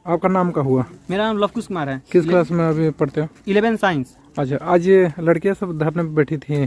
आपका नाम का हुआ? मेरा नाम लवकुश कुमार है। किस क्लास में अभी पढ़ते हो? 11 साइंस। अच्छा, आज ये लड़कियां सब धरने पे बैठी थी,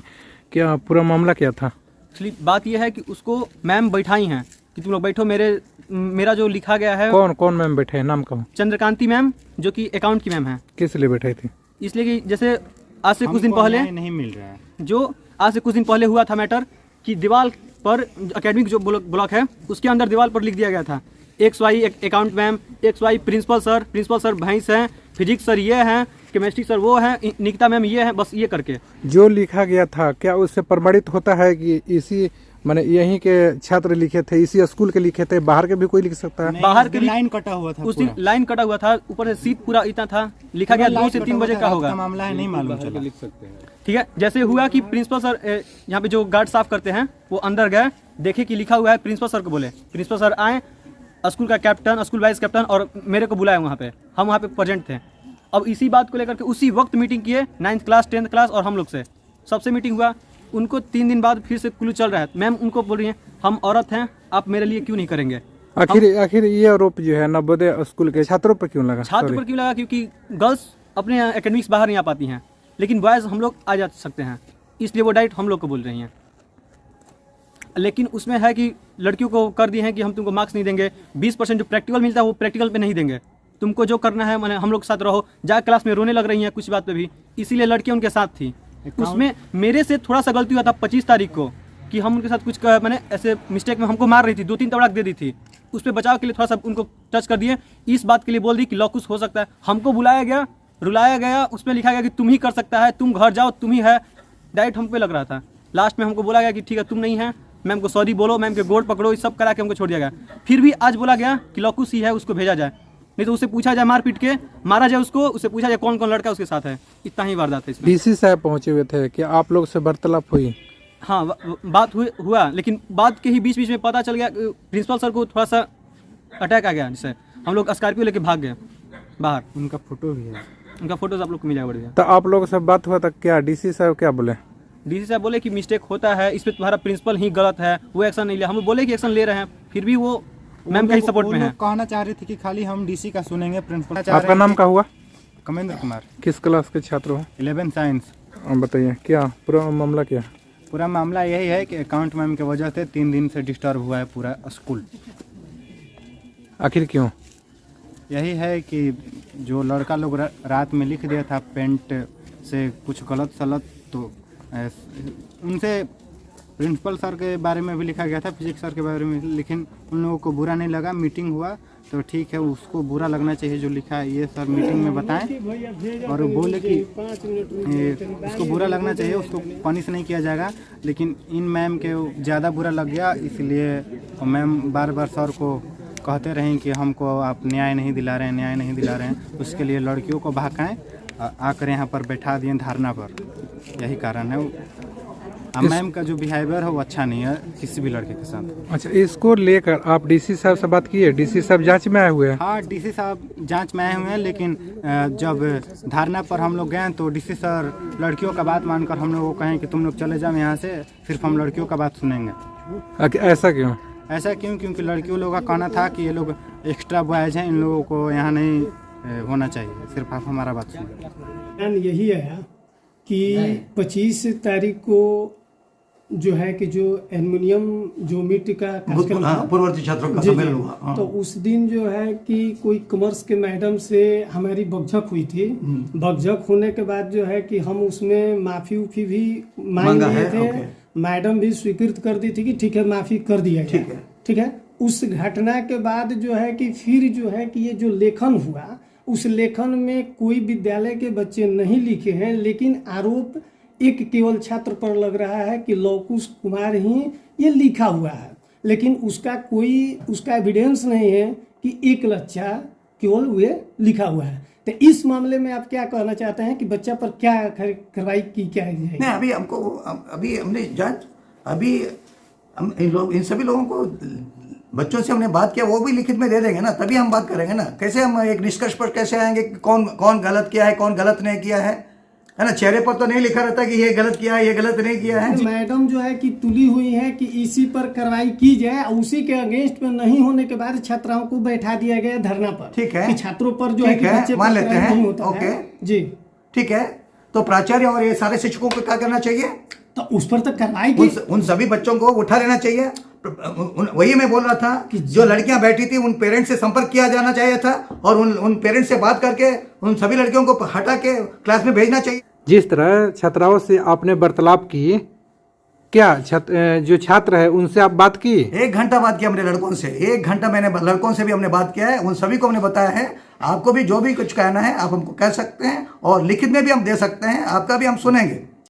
क्या पूरा मामला क्या था? एक्चुअली बात यह है कि उसको मैम बैठाई हैं कि तुम लोग बैठो, मेरा जो लिखा गया है। कौन कौन मैम बैठे हैं, नाम कहो? चंद्रकांति मैम, जो कि अकाउंट की मैम है। किस लिए बैठाई थी? इसलिए कि जैसे आज से कुछ दिन पहले नहीं मिल रहा है, जो आज से कुछ दिन पहले हुआ था मैटर कि दीवार पर एकेडमिक जो ब्लॉक है उसके अंदर दीवार पर लिख दिया गया था XY account ma'am, XY principal sir भैंस हैं, फिजिक्स सर ये हैं, केमिस्ट्री सर वो हैं, निकिता मैम ये हैं, बस ये करके जो लिखा गया था क्या उससे प्रमाणित होता है कि इसी माने यहीं के छात्र लिखे थे, इसी स्कूल के लिखे थे, बाहर के भी कोई लिख सकता है? बाहर के लाइन कटा हुआ था, उस दिन लाइन कटा हुआ था, ऊपर से सीट पूरा इतना था, लिखा गया 2 से 3 बजे का होगा। मामला है, नहीं मालूम चला। लिख सकते हैं, ठीक है। जैसे हुआ कि प्रिंसिपल सर यहाँ पे जो गार्ड साफ करते हैं वो अंदर गए, देखे कि लिखा हुआ है, प्रिंसिपल सर को बोले, प्रिंसिपल सर आए, स्कूल का कैप्टन, स्कूल वाइस कैप्टन और मेरे को बुलाए वहाँ पे, हम वहाँ पे प्रेजेंट थे। अब इसी बात को लेकर के उसी वक्त मीटिंग किए, 9th क्लास 10th क्लास और हम लोग से सबसे मीटिंग हुआ। उनको 3 दिन बाद फिर से क्लू चल रहा है, मैम उनको बोल रही हैं हम औरत हैं, आप मेरे लिए क्यों नहीं करेंगे। आखिर ये आरोप जो है नवोदय स्कूल के छात्रों पर क्यों लगा? छात्र पर क्यों लगा? क्योंकि गर्ल्स अपने एकेडमिक्स बाहर नहीं आ पाती हैं, लेकिन बॉयज़ हम लोग आ जा सकते हैं, इसलिए वो डायरेक्ट हम लोग को बोल रही हैं। लेकिन उसमें है कि लड़कियों को कर दिए हैं कि हम तुमको मार्क्स नहीं देंगे, 20% जो प्रैक्टिकल मिलता है वो प्रैक्टिकल पे नहीं देंगे, तुमको जो करना है मैंने हम लोग के साथ रहो। जा क्लास में रोने लग रही हैं कुछ बात पे भी, इसीलिए लड़कियां उनके साथ थी। उसमें मेरे से थोड़ा सा गलती हुआ था 25 तारीख को कि हम उनके साथ कुछ मैंने ऐसे मिस्टेक में हमको मार रही थी, 2-3 तबड़ाक दे दी थी, उस पर बचाव के लिए थोड़ा सा उनको टच कर दिए, इस बात के लिए बोल दी कि लॉकुस हो सकता है। हमको बुलाया गया, रुलाया गया, उसमें लिखा गया कि तुम ही कर सकता है, तुम घर जाओ, तुम ही है, डायरेक्ट हम पे लग रहा था। लास्ट में हमको बोला गया कि ठीक है तुम नहीं है, मैम को सॉरी बोलो, मैम के गोड़ पकड़ो, ये सब करा के हमको छोड़ दिया गया। फिर भी आज बोला गया कि लॉकुस ही है, उसको भेजा जाए, नहीं तो उससे पूछा जाए, मार पीट के मारा जाए उसको, उससे पूछा जाए कौन कौन लड़का उसके साथ है। इतना ही वारदात है इसमें। डीसी साहब पहुंचे हुए थे कि आप लोग से वार्तालाप हुई? हाँ, बात हुआ, लेकिन बात के ही बीच में पता चल गया प्रिंसिपल सर को थोड़ा सा अटैक आ गया, जिससे हम लोग स्कॉर्पियो लेके भाग गए बाहर। उनका फोटो भी है, उनका फोटोज आप लोग को मिल जाएगा बढ़िया। तो आप लोगों से बात हुआ था क्या? डीसी साहब क्या बोले? डीसी साहब बोले कि मिस्टेक होता है, इस पे तुम्हारा प्रिंसिपल ही गलत है, वो एक्शन नहीं लिया। हम बोले कि एक्शन ले रहे हैं, फिर भी वो मैम का ही सपोर्ट में है। कहना चाह रहे थे कि खाली हम डीसी का सुनेंगे, प्रिंसिपल। आपका नाम का हुआ? कमेंद्र कुमार। किस क्लास के छात्र हो? 11 साइंस। बताइए क्या पूरा मामला क्या? पूरा मामला यही है कि अकाउंट मैम की वजह से 3 दिन से डिस्टर्ब हुआ है पूरा स्कूल। आखिर क्यों? यही है कि जो लड़का लोग रात में लिख दिया था पेंट से कुछ गलत सलत, तो उनसे प्रिंसिपल सर के बारे में भी लिखा गया था, फिजिक्स सर के बारे में, लेकिन उन लोगों को बुरा नहीं लगा। मीटिंग हुआ तो ठीक है, उसको बुरा लगना चाहिए जो लिखा है, ये सर मीटिंग में बताएं और बोले कि उसको बुरा लगना चाहिए, उसको पनिश नहीं किया जाएगा। लेकिन इन मैम के ज़्यादा बुरा लग गया, इसलिए मैम बार बार सर को कहते रहें कि हमको आप न्याय नहीं दिला रहे हैं, उसके लिए लड़कियों को भड़काएं, आकर यहाँ पर बैठा दिए धरना पर, यही कारण है। मैम का जो बिहेवियर है वो अच्छा नहीं है किसी भी लड़के के साथ। अच्छा, इसको लेकर आप डीसी साहब से बात किए? डीसी साहब जांच में आए हुए हैं? हाँ, डीसी साहब जांच में आए हुए हैं, लेकिन जब धरना पर हम लोग गए तो डीसी सर लड़कियों का बात मानकर हम लोग को कहें कि तुम लोग चले जाओ यहाँ से, सिर्फ हम लड़कियों का बात सुनेंगे। ऐसा क्यों? क्योंकि लड़कियों लोगों का कहना था कि ये लोग एक्स्ट्रा बॉयज हैं, इन लोगों को यहाँ नहीं होना चाहिए, सिर्फ आप हमारा बात सुनें। यही है कि 25 तारीख को जो है कि जो एल्युमिनियम जो मीट का कार्यक्रम था, पूर्ववर्ती छात्रों का सम्मेलन हुआ, तो उस दिन जो है कि कोई कॉमर्स के मैडम से हमारी बकझक हुई थी। बकझक होने के बाद जो है कि हम उसमें माफी उफी भी मांग लिए थे, मैडम भी स्वीकृत कर दी थी कि ठीक है माफी कर दिया गया, ठीक है। उस घटना के बाद जो है कि फिर जो है कि ये जो लेखन हुआ, उस लेखन में कोई विद्यालय के बच्चे नहीं लिखे हैं, लेकिन आरोप एक केवल छात्र पर लग रहा है कि लवकुश कुमार ही ये लिखा हुआ है, लेकिन उसका एविडेंस नहीं है कि एक बच्चा केवल वे लिखा हुआ है। तो इस मामले में आप क्या कहना चाहते हैं कि बच्चा पर क्या कार्रवाई की क्या जाएगी? नहीं, अभी हमने जांच, अभी हम इन सभी लोगों को बच्चों से हमने बात किया, वो भी लिखित में दे देंगे ना, तभी हम बात करेंगे ना। कैसे हम एक निष्कर्ष पर कैसे आएंगे कि कौन गलत किया है, कौन गलत नहीं किया है? है ना, चेहरे पर तो नहीं लिखा रहता कि ये गलत किया है, ये गलत नहीं किया है। मैडम जो है कि तुली हुई है कि इसी पर कार्रवाई की जाए, उसी के अगेंस्ट में नहीं होने के बाद छात्राओं को बैठा दिया गया धरना पर। ठीक है, कि छात्रों पर जो है कि बच्चे पर मान लेते कार्रवाई हैं, नहीं होता ओके है। जी ठीक है, तो प्राचार्य और ये सारे शिक्षकों को क्या करना चाहिए? तो उस पर तो कार्रवाई की। उन सभी बच्चों को उठा लेना चाहिए। वही मैं बोल रहा था कि जो लड़कियां बैठी थी उन पेरेंट्स से संपर्क किया जाना चाहिए था और उन पेरेंट्स से बात करके उन सभी लड़कियों को हटा के क्लास में भेजना चाहिए। जिस तरह छात्राओं से आपने वार्तालाप की, क्या जो छात्र है उनसे आप बात की? 1 घंटा बात किया हमने लड़कों से, 1 घंटा मैंने लड़कों से भी हमने बात किया है। उन सभी को हमने बताया है आपको भी जो भी कुछ कहना है आप हमको कह सकते हैं और लिखित में भी हम दे सकते हैं, आपका भी हम सुनेंगे।